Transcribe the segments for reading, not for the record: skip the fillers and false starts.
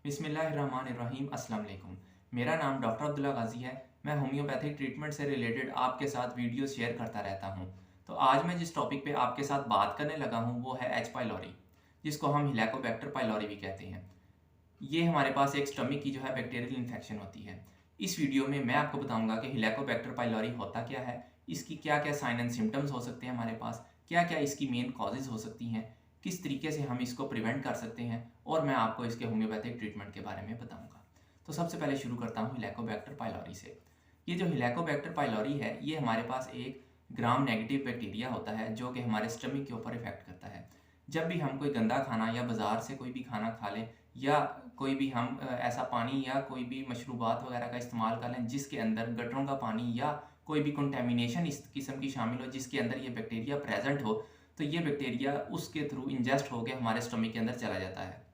बिस्मिल्लाहिर्रहमानिर्रहीम अस्सलाम वालेकुम। मेरा नाम डॉक्टर अब्दुल्ला गाजी है। मैं होम्योपैथिक ट्रीटमेंट से रिलेटेड आपके साथ वीडियो शेयर करता रहता हूँ। तो आज मैं जिस टॉपिक पे आपके साथ बात करने लगा हूँ वो है एच पाइलोरी, जिसको हम हेलिकोबैक्टर पाइलोरी भी कहते हैं। ये हमारे पास एक स्टमक की जो है बैक्टीरियल इन्फेक्शन होती है। इस वीडियो में मैं आपको बताऊंगा कि हेलिकोबैक्टर पाइलोरी होता क्या है, इसकी क्या क्या साइन एंड सिम्टम्स हो सकते हैं हमारे पास, क्या क्या इसकी मेन कॉजेज़ हो सकती हैं, किस तरीके से हम इसको प्रिवेंट कर सकते हैं, और मैं आपको इसके होम्योपैथिक ट्रीटमेंट के बारे में बताऊंगा। तो सबसे पहले शुरू करता हूँ हेलिकोबैक्टर पाइलोरी से। ये जो हेलिकोबैक्टर पाइलोरी है ये हमारे पास एक ग्राम नेगेटिव बैक्टीरिया होता है जो कि हमारे स्टमक के ऊपर इफेक्ट करता है। जब भी हम कोई गंदा खाना या बाज़ार से कोई भी खाना खा लें, या कोई भी हम ऐसा पानी या कोई भी मशरूबात वगैरह का इस्तेमाल कर लें जिसके अंदर गटरों का पानी या कोई भी कंटेमिनेशन इस किस्म की शामिल हो जिसके अंदर ये बैक्टीरिया प्रेजेंट हो, तो ये बैक्टीरिया उसके थ्रू इंजेस्ट होकर हमारे स्टमक के अंदर चला जाता है।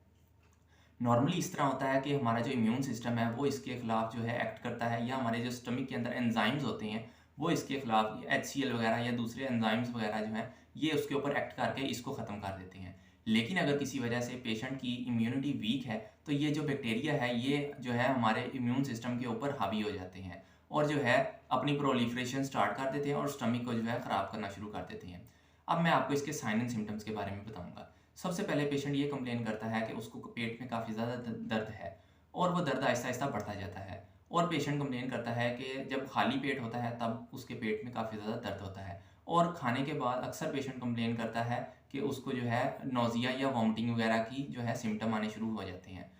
नॉर्मली इस तरह होता है कि हमारा जो इम्यून सिस्टम है वो इसके खिलाफ जो है एक्ट करता है, या हमारे जो स्टमक के अंदर एंजाइम्स होते हैं वो इसके खिलाफ HCl वगैरह या दूसरे एंजाइम्स वगैरह जो हैं ये उसके ऊपर एक्ट करके इसको ख़त्म कर देते हैं। लेकिन अगर किसी वजह से पेशेंट की इम्यूनिटी वीक है तो ये जो बैक्टीरिया है ये जो है हमारे इम्यून सिस्टम के ऊपर हावी हो जाते हैं और जो है अपनी प्रोलिफरेशन स्टार्ट कर देते हैं और स्टमक को जो है ख़राब करना शुरू कर देते हैं। अब मैं आपको इसके साइन एंड सिम्टम्स के बारे में बताऊंगा। सबसे पहले पेशेंट ये कंप्लेन करता है कि उसको पेट में काफ़ी ज़्यादा दर्द है और वो दर्द आहिस्ता आहिस्ता बढ़ता जाता है। और पेशेंट कंप्लेन करता है कि जब खाली पेट होता है तब उसके पेट में काफ़ी ज़्यादा दर्द होता है। और खाने के बाद अक्सर पेशेंट कंप्लेन करता है कि उसको जो है नोज़िया या वॉमिटिंग वगैरह की जो है सिम्टम आने शुरू हो जाते हैं।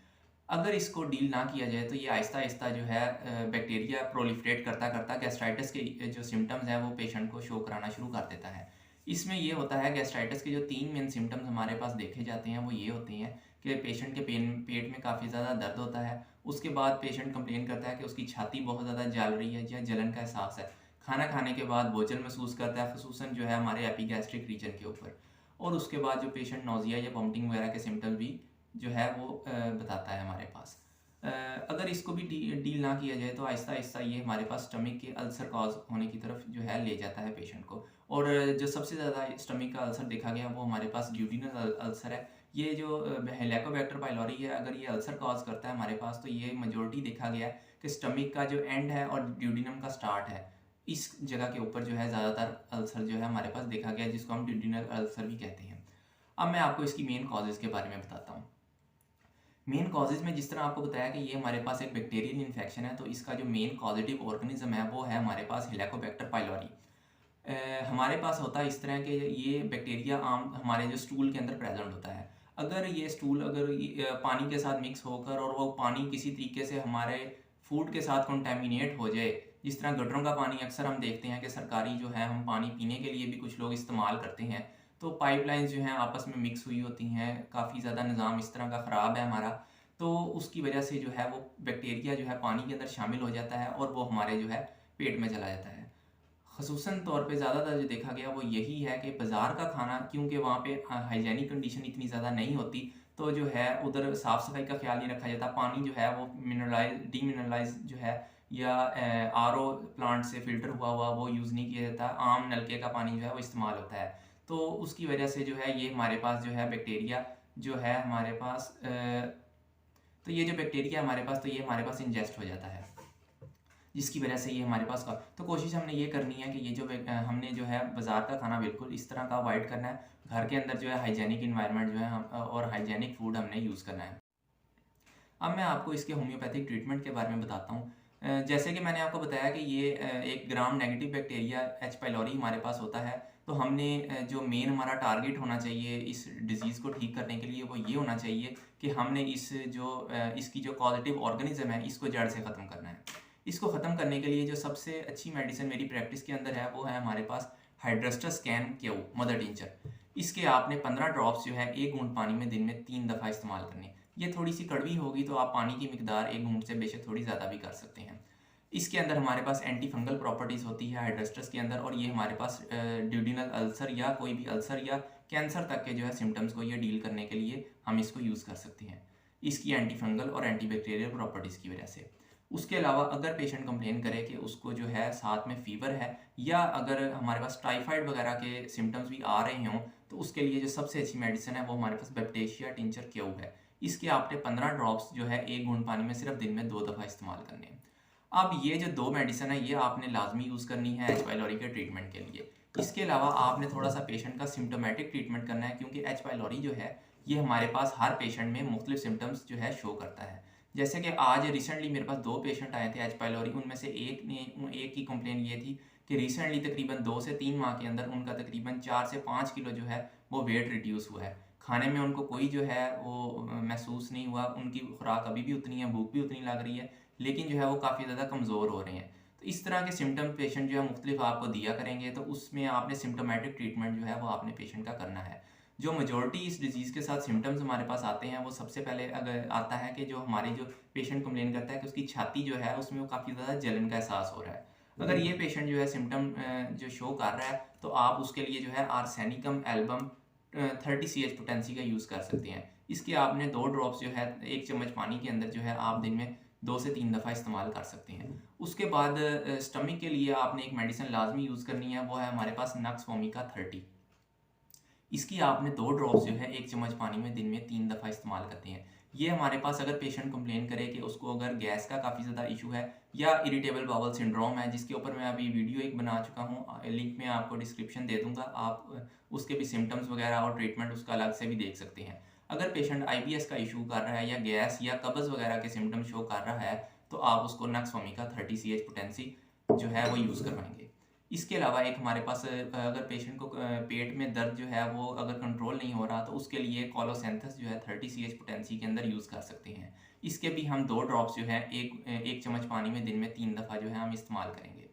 अगर इसको डील ना किया जाए तो ये आहिस्ता आहिस्ता जो है बैक्टीरिया प्रोलिफरेट करता करता गैस्ट्राइटिस के जो सिम्टम्स हैं वो पेशेंट को शो कराना शुरू कर देता है। इसमें ये होता है गैस्ट्राइटिस के जो 3 मेन सिम्टम्स हमारे पास देखे जाते हैं वो ये होते हैं कि पेशेंट के पेट में काफ़ी ज़्यादा दर्द होता है। उसके बाद पेशेंट कंप्लेन करता है कि उसकी छाती बहुत ज़्यादा जल रही है या जलन का एहसास है। खाना खाने के बाद बोझल महसूस करता है, ख़ुसूसन जो है हमारे एपिगैस्ट्रिक रीजन के ऊपर। और उसके बाद जो पेशेंट नोज़िया या वॉमिटिंग वगैरह के सिम्टम्स भी जो है वो बताता है हमारे पास। अगर इसको भी डील ना किया जाए तो आहिस्ता आहिस्ता ये हमारे पास स्टमक के अल्सर कॉज होने की तरफ जो है ले जाता है पेशेंट को। और जो सबसे ज़्यादा स्टमक का अल्सर देखा गया वो हमारे पास ड्यूडिनल अल्सर है। ये जो हेलिकोबैक्टर पाइलोरी है अगर ये अल्सर कॉज करता है हमारे पास तो ये मेजोरिटी देखा गया है कि स्टमक का जो एंड है और ड्यूडिनम का स्टार्ट है इस जगह के ऊपर जो है ज़्यादातर अल्सर जो है हमारे पास देखा गया है, जिसको हम ड्यूडिनल अल्सर भी कहते हैं। अब मैं आपको इसकी मेन कॉजेज़ के बारे में बताता हूँ। मेन कॉजेज़ में जिस तरह आपको बताया कि ये हमारे पास एक बैक्टीरियल इन्फेक्शन है, तो इसका जो मेन कॉजेटिव ऑर्गेनिज्म है वो है हमारे पास हेलिकोबैक्टर पाइलोरी। हमारे पास होता है इस तरह के ये बैक्टीरिया आम हमारे जो स्टूल के अंदर प्रेजेंट होता है। अगर ये स्टूल अगर पानी के साथ मिक्स होकर और वो पानी किसी तरीके से हमारे फूड के साथ कंटेमिनेट हो जाए, जिस तरह गटरों का पानी अक्सर हम देखते हैं कि सरकारी जो है हम पानी पीने के लिए भी कुछ लोग इस्तेमाल करते हैं, तो पाइपलाइंस जो हैं आपस में मिक्स हुई होती हैं, काफ़ी ज़्यादा निज़ाम इस तरह का ख़राब है हमारा, तो उसकी वजह से जो है वो बैक्टीरिया जो है पानी के अंदर शामिल हो जाता है और वो हमारे जो है पेट में चला जाता है। ख़ुसूसन तौर पे ज़्यादातर जो देखा गया वो यही है कि बाज़ार का खाना क्योंकि वहाँ पे हाइजीनिक कंडीशन इतनी ज़्यादा नहीं होती, तो जो है उधर साफ़ सफाई का ख्याल नहीं रखा जाता। पानी जो है वो डीमिनरलाइज जो है या RO प्लांट से फ़िल्टर हुआ हुआ वो यूज़ नहीं किया जाता, आम नलके का पानी जो है वो इस्तेमाल होता है। तो उसकी वजह से जो है ये हमारे पास जो है बैक्टीरिया जो है हमारे पास तो ये जो बैक्टीरिया हमारे पास तो ये हमारे पास इंजेस्ट हो जाता है, जिसकी वजह से ये हमारे पास का तो कोशिश हमने ये करनी है कि ये जो हमने जो है बाज़ार का खाना बिल्कुल इस तरह का अवॉइड करना है। घर के अंदर जो है हाइजीनिक इन्वायरमेंट जो है हम और हाइजीनिक फूड हमने यूज़ करना है। अब मैं आपको इसके होम्योपैथिक ट्रीटमेंट के बारे में बताता हूँ। जैसे कि मैंने आपको बताया कि ये एक gram negative bacteria H pylori हमारे पास होता है, तो हमने जो मेन हमारा टारगेट होना चाहिए इस डिज़ीज़ को ठीक करने के लिए वो ये होना चाहिए कि हमने इसकी जो पॉजिटिव ऑर्गेनिज्म है इसको जड़ से ख़त्म करना है। इसको ख़त्म करने के लिए जो सबसे अच्छी मेडिसिन मेरी प्रैक्टिस के अंदर है वो है हमारे पास हाइड्रोस्टस कैन क्यू मदर टिंचर। इसके आपने 15 ड्रॉप्स जो है 1 घूंट पानी में दिन में 3 दफ़ा इस्तेमाल करने। ये थोड़ी सी कड़वी होगी तो आप पानी की मिकदार 1 घूंट से बेशक थोड़ी ज़्यादा भी कर सकते हैं। इसके अंदर हमारे पास एंटी फंगल प्रॉपर्टीज़ होती है हाइड्रोस्टस के अंदर, और ये हमारे पास ड्यूडिनल अल्सर या कोई भी अल्सर या कैंसर तक के जो है सिम्टम्स को ये डील करने के लिए हम इसको यूज़ कर सकते हैं इसकी एंटी फंगल और एंटी बैक्टीरियल प्रॉपर्टीज़ की वजह से। उसके अलावा अगर पेशेंट कंप्लेन करे कि उसको जो है साथ में फ़ीवर है या अगर हमारे पास टाइफाइड वगैरह के सिम्टम्स भी आ रहे हों, तो उसके लिए जो सबसे अच्छी मेडिसिन है वो हमारे पास बैप्टिशिया टिंचर क्यू है। इसके आपने 15 ड्रॉप्स जो है 1 घूंट पानी में सिर्फ दिन में 2 दफ़ा इस्तेमाल करने हैं। अब ये जो 2 मेडिसिन है ये आपने लाजमी यूज़ करनी है एच पाइलोरी के ट्रीटमेंट के लिए। इसके अलावा आपने थोड़ा सा पेशेंट का सिम्टोमेटिक ट्रीटमेंट करना है, क्योंकि एच पाइलोरी जो है ये हमारे पास हर पेशेंट में मुख्तलिफ सिम्टम्स जो है शो करता है। जैसे कि आज रिसेंटली मेरे पास 2 पेशेंट आए थे एच पाइलोरी, उनमें से एक की कंप्लेन ये थी कि रिसेंटली तकरीबन 2 से 3 माह के अंदर उनका तकरीबन 4 से 5 किलो जो है वो वेट रिड्यूस हुआ है। खाने में उनको कोई जो है वो महसूस नहीं हुआ, उनकी खुराक अभी भी उतनी है, भूख भी उतनी लग रही है, लेकिन जो है वो काफ़ी ज़्यादा कमज़ोर हो रहे हैं। तो इस तरह के सिम्टम पेशेंट जो है मुख्तलिफ आपको दिया करेंगे, तो उसमें आपने सिम्टोमेटिक ट्रीटमेंट जो है वो आपने पेशेंट का करना है। जो मेजॉरिटी इस डिज़ीज़ के साथ सिम्टम्स हमारे पास आते हैं, वो सबसे पहले अगर आता है कि जो हमारे जो पेशेंट कंप्लेन करता है कि उसकी छाती जो है उसमें वो काफ़ी ज़्यादा जलन का एहसास हो रहा है। अगर ये पेशेंट जो है सिम्टम जो शो कर रहा है, तो आप उसके लिए जो है आर्सेनिकम एल्बम 30 CH पोटेंसी का यूज़ कर सकते हैं। इसके आपने 2 ड्रॉप्स जो है 1 चम्मच पानी के अंदर जो है आप दिन में 2 से 3 दफ़ा इस्तेमाल कर सकते हैं। उसके बाद स्टमक के लिए आपने एक मेडिसिन लाजमी यूज़ करनी है, वो है हमारे पास नक्स वोमिका 30। इसकी आपने 2 ड्रॉप्स जो है 1 चम्मच पानी में दिन में 3 दफ़ा इस्तेमाल करते हैं। ये हमारे पास अगर पेशेंट कंप्लेन करे कि उसको अगर गैस का काफ़ी ज़्यादा इशू है या इरिटेबल बाउल सिंड्रोम है, जिसके ऊपर मैं अभी वीडियो एक बना चुका हूँ, लिंक मैं आपको डिस्क्रिप्शन दे दूँगा, आप उसके भी सिम्टम्स वगैरह और ट्रीटमेंट उसका अलग से भी देख सकते हैं। अगर पेशेंट IBS का इशू कर रहा है या गैस या कब्ज़ वगैरह के सिम्टम शो कर रहा है, तो आप उसको नक्स वोमिका 30 CH पोटेंसी जो है वो यूज़ करवाएँगे। इसके अलावा एक हमारे पास अगर पेशेंट को पेट में दर्द जो है वो अगर कंट्रोल नहीं हो रहा, तो उसके लिए कोलोसेंथस जो है 30 CH पोटेंसी के अंदर यूज़ कर सकते हैं। इसके भी हम 2 ड्रॉप्स जो है एक चम्मच पानी में दिन में 3 दफ़ा जो है हम इस्तेमाल करेंगे।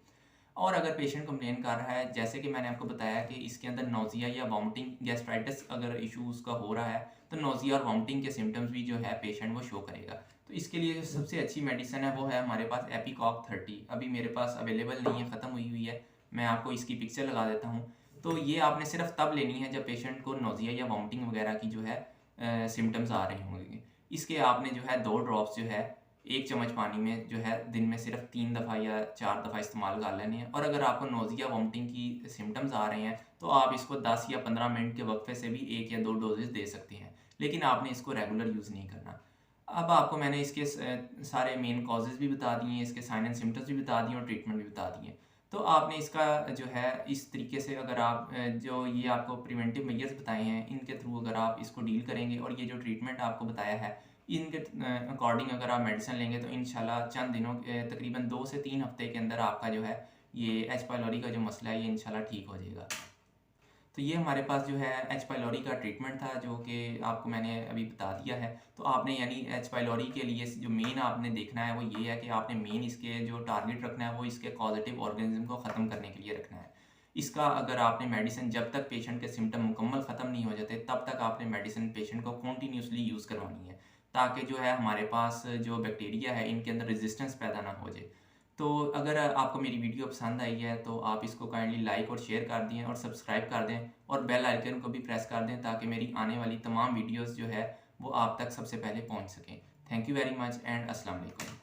और अगर पेशेंट कंप्लेन कर रहा है, जैसे कि मैंने आपको बताया कि इसके अंदर नोज़िया या वॉमिटिंग, गैस्ट्राइटिस अगर इशू उसका हो रहा है, तो नोज़िया और वॉमिटिंग के सिम्टम्स भी जो है पेशेंट वो शो करेगा। तो इसके लिए जो सबसे अच्छी मेडिसिन है वो है हमारे पास एपिकॉक 30। अभी मेरे पास अवेलेबल नहीं है, ख़त्म हुई हुई है। मैं आपको इसकी पिक्चर लगा देता हूँ। तो ये आपने सिर्फ तब लेनी है जब पेशेंट को नोज़िया या वॉमिटिंग वगैरह की जो है सिम्टम्स आ रहे होंगे। इसके आपने जो है 2 ड्रॉप्स जो है 1 चम्मच पानी में जो है दिन में सिर्फ 3 दफ़ा या 4 दफ़ा इस्तेमाल कर लेने हैं। और अगर आपको नोज़िया वॉमिटिंग की सिम्टम्स आ रहे हैं, तो आप इसको 10 या 15 मिनट के वक्फे से भी 1 या 2 डोजेज़ दे सकते हैं, लेकिन आपने इसको रेगुलर यूज़ नहीं करना। अब आपको मैंने इसके सारे मेन कॉजेज़ भी बता दिए हैं, इसके साइन एंड सिम्टम्स भी बता दिए और ट्रीटमेंट भी बता दिए। तो आपने इसका जो है इस तरीके से अगर आप जो ये आपको प्रिवेंटिव मेजर्स बताए हैं, इनके थ्रू अगर आप इसको डील करेंगे और ये जो ट्रीटमेंट आपको बताया है, इनके अकॉर्डिंग अगर आप मेडिसिन लेंगे, तो इंशाल्लाह चंद दिनों तकरीबन 2 से 3 हफ्ते के अंदर आपका जो है ये एच पाइलोरी का जो मसला है ये इंशाल्लाह ठीक हो जाएगा। तो ये हमारे पास जो है एच पाइलोरी का ट्रीटमेंट था, जो कि आपको मैंने अभी बता दिया है। तो आपने यानी एच पाइलोरी के लिए जो मेन आपने देखना है वो ये है कि आपने मेन इसके जो टारगेट रखना है वो इसके कॉजेटिव ऑर्गेनिज्म को ख़त्म करने के लिए रखना है। इसका अगर आपने मेडिसिन जब तक पेशेंट के सिम्टम मुकम्मल ख़त्म नहीं हो जाते, तब तक आपने मेडिसिन पेशेंट को कॉन्टीन्यूसली यूज़ करवानी है, ताकि जो है हमारे पास जो बैक्टीरिया है इनके अंदर रेजिस्टेंस पैदा ना हो जाए। तो अगर आपको मेरी वीडियो पसंद आई है, तो आप इसको काइंडली लाइक और शेयर कर दें और सब्सक्राइब कर दें और बेल आइकन को भी प्रेस कर दें, ताकि मेरी आने वाली तमाम वीडियोस जो है वो आप तक सबसे पहले पहुंच सकें। Thank you very much and अस्सलाम वालेकुम।